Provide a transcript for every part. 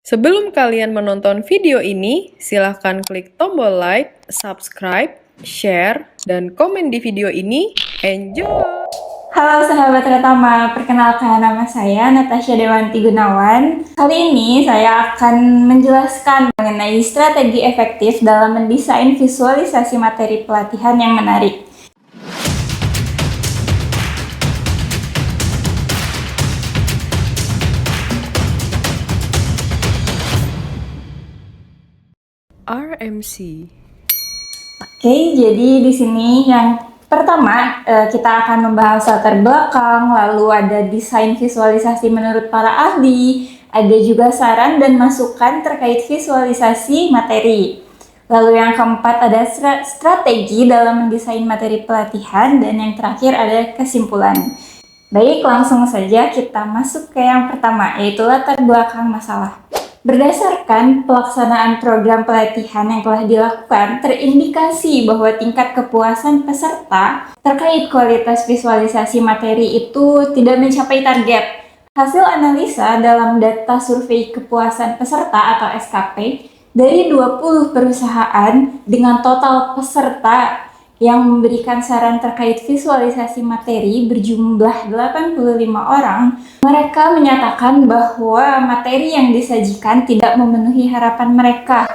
Sebelum kalian menonton video ini, silahkan klik tombol like, subscribe, share, dan komen di video ini. Enjoy! Halo sahabat Retama, perkenalkan nama saya Natasha Dewanti Gunawan. Kali ini saya akan menjelaskan mengenai strategi efektif dalam mendesain visualisasi materi pelatihan yang menarik. RMC. Oke, jadi di sini yang pertama kita akan membahas latar belakang, lalu ada desain visualisasi menurut para ahli, ada juga saran dan masukan terkait visualisasi materi. Lalu yang keempat ada strategi dalam mendesain materi pelatihan, dan yang terakhir ada kesimpulan. Baik, langsung saja kita masuk ke yang pertama, yaitu latar belakang masalah. Berdasarkan pelaksanaan program pelatihan yang telah dilakukan, terindikasi bahwa tingkat kepuasan peserta terkait kualitas visualisasi materi itu tidak mencapai target. Hasil analisa dalam data survei kepuasan peserta atau SKP dari 20 perusahaan dengan total peserta yang memberikan saran terkait visualisasi materi berjumlah 85 orang, mereka menyatakan bahwa materi yang disajikan tidak memenuhi harapan mereka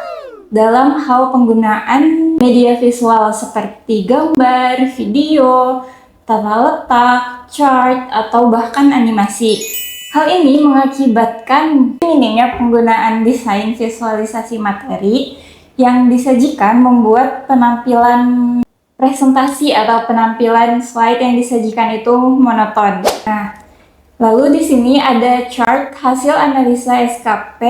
dalam hal penggunaan media visual seperti gambar, video, tata letak, chart, atau bahkan animasi. Hal ini mengakibatkan minimnya penggunaan desain visualisasi materi yang disajikan membuat penampilan presentasi atau penampilan slide yang disajikan itu monoton. Nah, lalu di sini ada chart hasil analisa SKP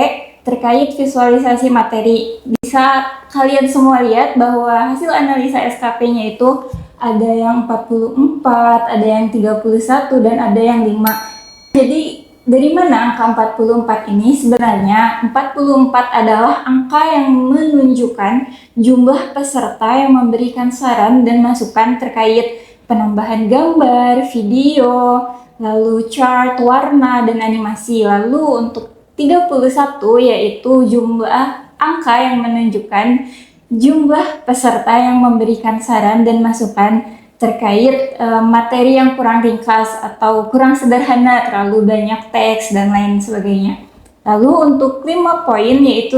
terkait visualisasi materi. Bisa kalian semua lihat bahwa hasil analisa SKP-nya itu ada yang 44, ada yang 31, dan ada yang 5. Jadi dari mana angka 44 ini? Sebenarnya 44 adalah angka yang menunjukkan jumlah peserta yang memberikan saran dan masukan terkait penambahan gambar, video, lalu chart, warna, dan animasi. Lalu untuk 31 yaitu jumlah angka yang menunjukkan jumlah peserta yang memberikan saran dan masukan terkait materi yang kurang ringkas atau kurang sederhana, terlalu banyak teks, dan lain sebagainya. Lalu untuk 5 poin yaitu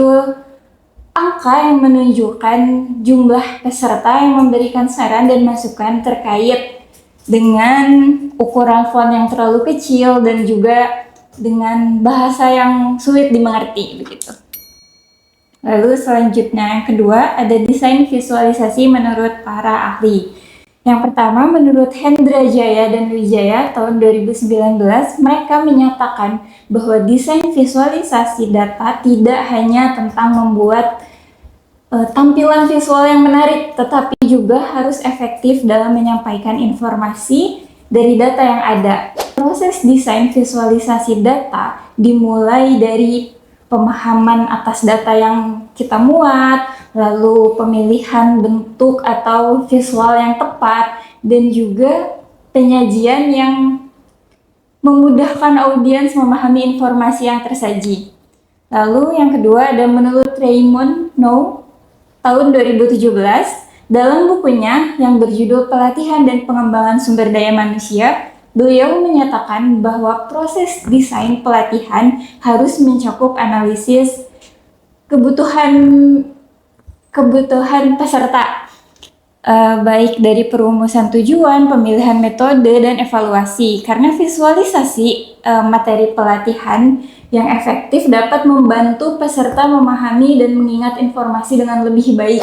angka yang menunjukkan jumlah peserta yang memberikan saran dan masukan terkait dengan ukuran font yang terlalu kecil dan juga dengan bahasa yang sulit dimengerti begitu. Lalu selanjutnya yang kedua ada desain visualisasi menurut para ahli. Yang pertama, menurut Hendra Jaya dan Wijaya tahun 2019, mereka menyatakan bahwa desain visualisasi data tidak hanya tentang membuat tampilan visual yang menarik, tetapi juga harus efektif dalam menyampaikan informasi dari data yang ada. Proses desain visualisasi data dimulai dari pemahaman atas data yang kita muat, lalu pemilihan bentuk atau visual yang tepat, dan juga penyajian yang memudahkan audiens memahami informasi yang tersaji. Lalu yang kedua ada menurut Raymond No tahun 2017, dalam bukunya yang berjudul Pelatihan dan Pengembangan Sumber Daya Manusia, beliau menyatakan bahwa proses desain pelatihan harus mencakup analisis kebutuhan peserta, baik dari perumusan tujuan, pemilihan metode, dan evaluasi. Karena visualisasi materi pelatihan yang efektif dapat membantu peserta memahami dan mengingat informasi dengan lebih baik.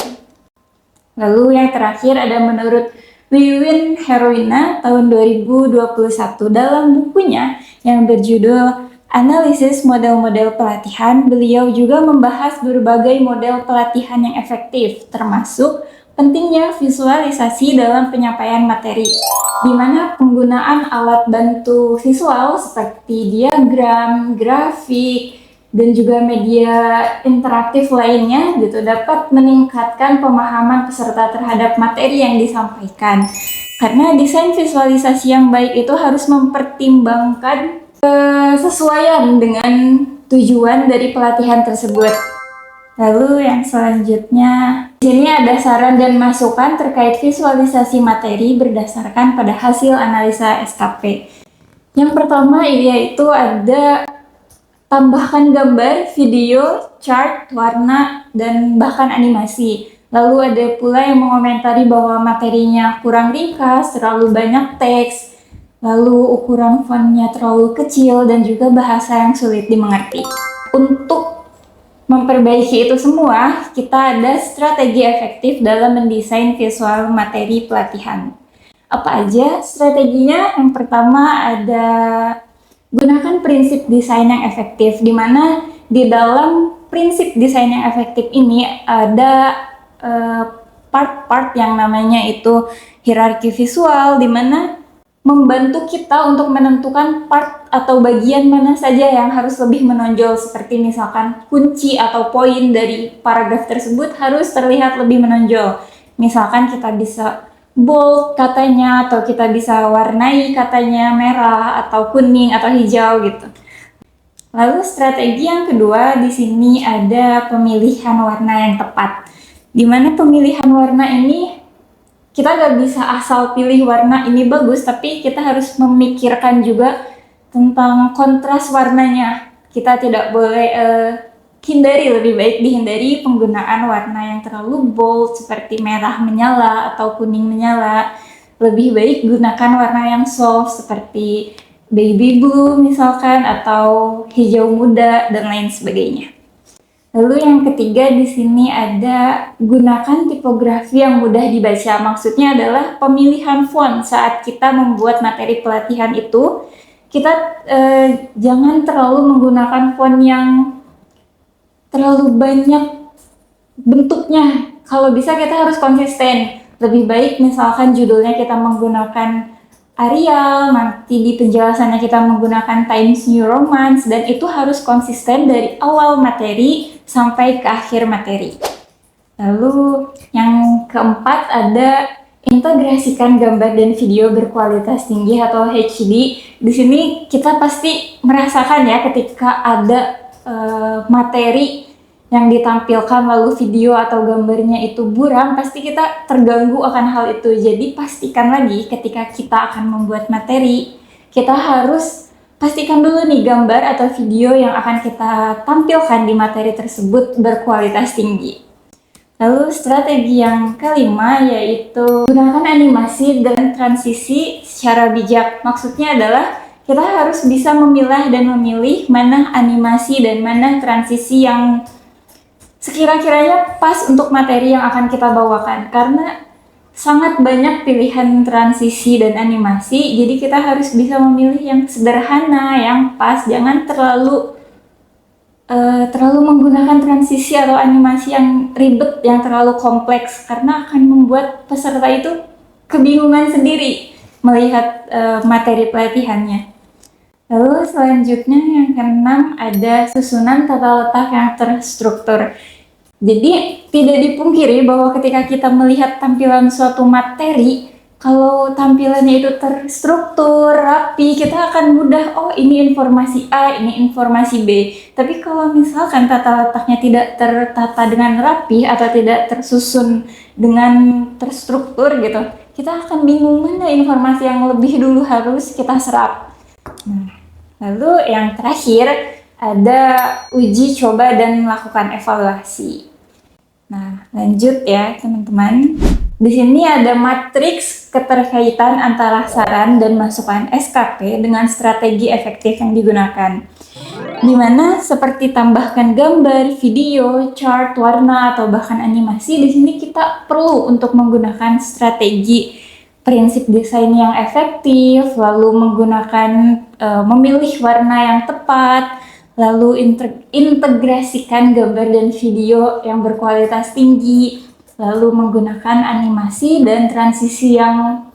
Lalu yang terakhir ada menurut Wiwin Herwina tahun 2021, dalam bukunya yang berjudul Analisis Model-Model Pelatihan, beliau juga membahas berbagai model pelatihan yang efektif, termasuk pentingnya visualisasi dalam penyampaian materi, di mana penggunaan alat bantu visual seperti diagram, grafik, dan juga media interaktif lainnya gitu dapat meningkatkan pemahaman peserta terhadap materi yang disampaikan. Karena desain visualisasi yang baik itu harus mempertimbangkan kesesuaian dengan tujuan dari pelatihan tersebut. Lalu yang selanjutnya, di sini ada saran dan masukan terkait visualisasi materi berdasarkan pada hasil analisa SKP. Yang pertama yaitu ada tambahkan gambar, video, chart, warna, dan bahkan animasi. Lalu ada pula yang mengomentari bahwa materinya kurang ringkas, terlalu banyak teks, lalu ukuran fontnya terlalu kecil, dan juga bahasa yang sulit dimengerti. Untuk memperbaiki itu semua, kita ada strategi efektif dalam mendesain visual materi pelatihan. Apa aja strateginya? Yang pertama ada gunakan prinsip desain yang efektif, di mana di dalam prinsip desain yang efektif ini ada part-part yang namanya itu hierarki visual, di mana membantu kita untuk menentukan part atau bagian mana saja yang harus lebih menonjol, seperti misalkan kunci atau poin dari paragraf tersebut harus terlihat lebih menonjol. Misalkan kita bisa bold katanya, atau kita bisa warnai katanya merah atau kuning atau hijau gitu. Lalu strategi yang kedua di sini ada pemilihan warna yang tepat. Di mana pemilihan warna ini kita gak bisa asal pilih warna ini bagus, tapi kita harus memikirkan juga tentang kontras warnanya. Kita tidak boleh lebih baik dihindari penggunaan warna yang terlalu bold seperti merah menyala atau kuning menyala. Lebih baik gunakan warna yang soft seperti baby blue misalkan, atau hijau muda, dan lain sebagainya. Lalu yang ketiga di sini ada gunakan tipografi yang mudah dibaca. Maksudnya adalah pemilihan font saat kita membuat materi pelatihan itu. Kita jangan terlalu menggunakan font yang terlalu banyak bentuknya. Kalau bisa kita harus konsisten. Lebih baik misalkan judulnya kita menggunakan Arial, nanti di penjelasannya kita menggunakan Times New Roman, dan itu harus konsisten dari awal materi sampai ke akhir materi. Lalu yang keempat ada integrasikan gambar dan video berkualitas tinggi atau HD. Di sini kita pasti merasakan ya ketika ada materi yang ditampilkan lalu video atau gambarnya itu buram, pasti kita terganggu akan hal itu. Jadi pastikan lagi ketika kita akan membuat materi, kita harus pastikan dulu nih gambar atau video yang akan kita tampilkan di materi tersebut berkualitas tinggi. Lalu strategi yang kelima yaitu gunakan animasi dan transisi secara bijak. Maksudnya adalah kita harus bisa memilah dan memilih mana animasi dan mana transisi yang sekira-kiranya pas untuk materi yang akan kita bawakan, karena sangat banyak pilihan transisi dan animasi, jadi kita harus bisa memilih yang sederhana, yang pas, jangan terlalu menggunakan transisi atau animasi yang ribet, yang terlalu kompleks, karena akan membuat peserta itu kebingungan sendiri melihat materi pelatihannya. Lalu selanjutnya yang keenam ada susunan tata letak yang terstruktur. Jadi tidak dipungkiri bahwa ketika kita melihat tampilan suatu materi, kalau tampilannya itu terstruktur, rapi, kita akan mudah, oh ini informasi A, ini informasi B. Tapi kalau misalkan tata letaknya tidak tertata dengan rapi atau tidak tersusun dengan terstruktur gitu, kita akan bingung mana informasi yang lebih dulu harus kita serap. Lalu yang terakhir ada uji coba dan melakukan evaluasi. Nah, lanjut ya teman-teman. Di sini ada matriks keterkaitan antara saran dan masukan SKP dengan strategi efektif yang digunakan. Di mana seperti tambahkan gambar, video, chart, warna, atau bahkan animasi, di sini kita perlu untuk menggunakan strategi prinsip desain yang efektif, lalu menggunakan memilih warna yang tepat, lalu integrasikan gambar dan video yang berkualitas tinggi, lalu menggunakan animasi dan transisi yang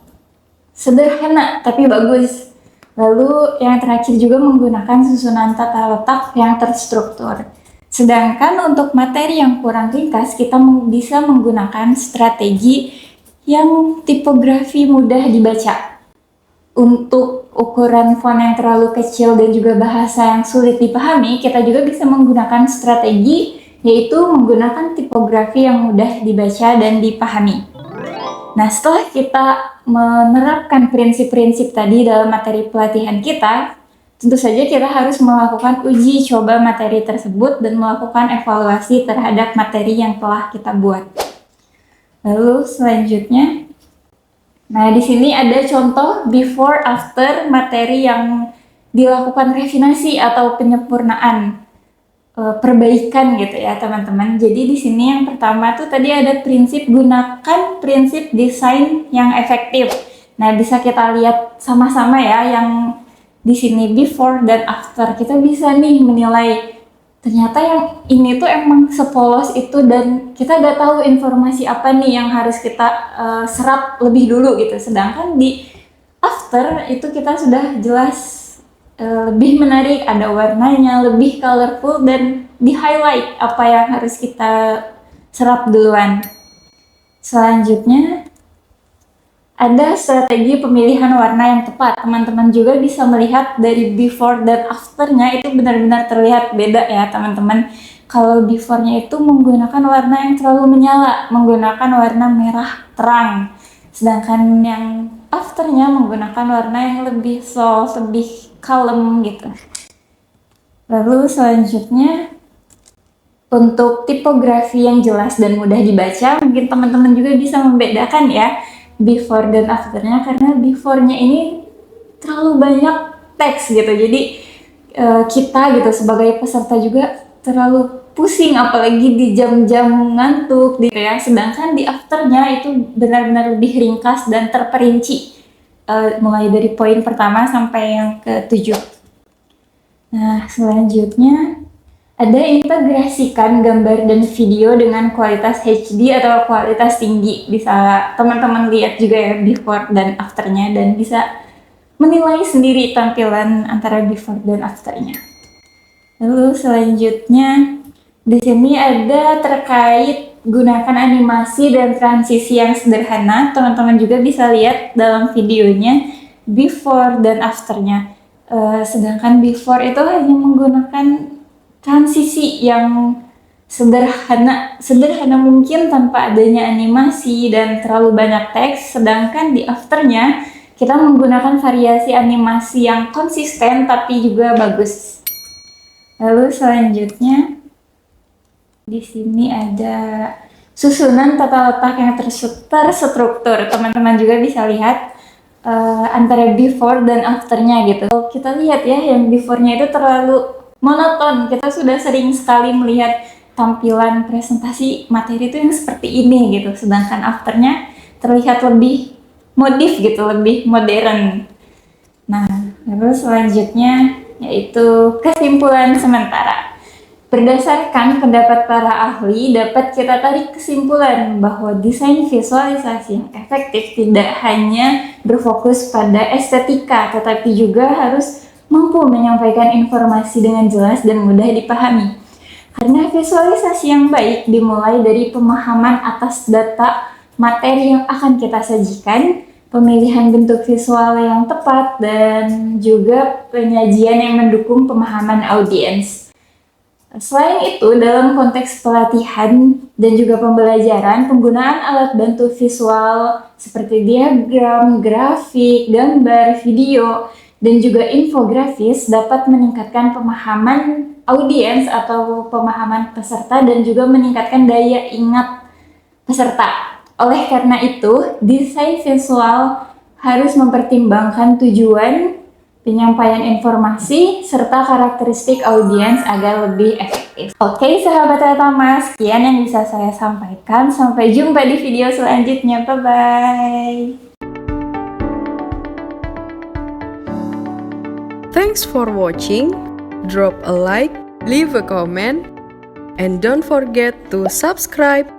sederhana tapi bagus. Lalu yang terakhir juga menggunakan susunan tata letak yang terstruktur. Sedangkan untuk materi yang kurang ringkas, kita bisa menggunakan strategi yang tipografi mudah dibaca. untuk ukuran font yang terlalu kecil dan juga bahasa yang sulit dipahami, kita juga bisa menggunakan strategi, yaitu menggunakan tipografi yang mudah dibaca dan dipahami. Nah, setelah kita menerapkan prinsip-prinsip tadi dalam materi pelatihan kita, tentu saja kita harus melakukan uji coba materi tersebut dan melakukan evaluasi terhadap materi yang telah kita buat. Lalu selanjutnya, nah di sini ada contoh before after materi yang dilakukan refinasi atau penyempurnaan, perbaikan gitu ya teman-teman. Jadi di sini yang pertama tuh tadi ada prinsip gunakan prinsip desain yang efektif. Nah, bisa kita lihat sama-sama ya yang di sini before dan after. Kita bisa nih menilai ternyata yang ini tuh emang sepolos itu dan kita udah tahu informasi apa nih yang harus kita serap lebih dulu gitu. Sedangkan di after itu kita sudah jelas lebih menarik, ada warnanya, lebih colorful dan di highlight apa yang harus kita serap duluan. Selanjutnya ada strategi pemilihan warna yang tepat. Teman-teman juga bisa melihat dari before dan afternya itu benar-benar terlihat beda ya teman-teman. Kalau before-nya itu menggunakan warna yang terlalu menyala, menggunakan warna merah terang. Sedangkan yang afternya menggunakan warna yang lebih soft, lebih kalem gitu. Lalu selanjutnya untuk tipografi yang jelas dan mudah dibaca, mungkin teman-teman juga bisa membedakan ya before dan afternya, karena before-nya ini terlalu banyak teks gitu, jadi kita gitu sebagai peserta juga terlalu pusing apalagi di jam-jam ngantuk gitu ya. Sedangkan di afternya itu benar-benar lebih ringkas dan terperinci, mulai dari poin pertama sampai yang ke-7. Nah, selanjutnya ada integrasikan gambar dan video dengan kualitas HD atau kualitas tinggi. Bisa teman-teman lihat juga ya before dan afternya dan bisa menilai sendiri tampilan antara before dan afternya. Lalu selanjutnya di sini ada terkait gunakan animasi dan transisi yang sederhana. Teman-teman juga bisa lihat dalam videonya before dan afternya. Sedangkan before itu hanya menggunakan transisi yang sederhana mungkin tanpa adanya animasi dan terlalu banyak teks. Sedangkan di afternya kita menggunakan variasi animasi yang konsisten tapi juga bagus. Lalu selanjutnya di sini ada susunan tata letak yang terstruktur. Teman-teman juga bisa lihat antara before dan afternya gitu. Kita lihat ya yang before-nya itu terlalu monoton. Kita sudah sering sekali melihat tampilan presentasi materi itu yang seperti ini gitu. Sedangkan afternya terlihat lebih modif gitu, lebih modern. Nah, lalu selanjutnya yaitu kesimpulan sementara. Berdasarkan pendapat para ahli, dapat kita tarik kesimpulan bahwa desain visualisasi yang efektif tidak hanya berfokus pada estetika, tetapi juga harus mampu menyampaikan informasi dengan jelas dan mudah dipahami. Karena visualisasi yang baik dimulai dari pemahaman atas data materi yang akan kita sajikan, pemilihan bentuk visual yang tepat, dan juga penyajian yang mendukung pemahaman audiens. Selain itu, dalam konteks pelatihan dan juga pembelajaran, penggunaan alat bantu visual seperti diagram, grafik, gambar, video, dan juga infografis dapat meningkatkan pemahaman audiens atau pemahaman peserta dan juga meningkatkan daya ingat peserta. Oleh karena itu, desain visual harus mempertimbangkan tujuan, penyampaian informasi, serta karakteristik audiens agar lebih efektif. Oke, sahabat Tama, sekian yang bisa saya sampaikan. Sampai jumpa di video selanjutnya. Bye-bye. Thanks for watching. Drop a like, leave a comment, and don't forget to subscribe.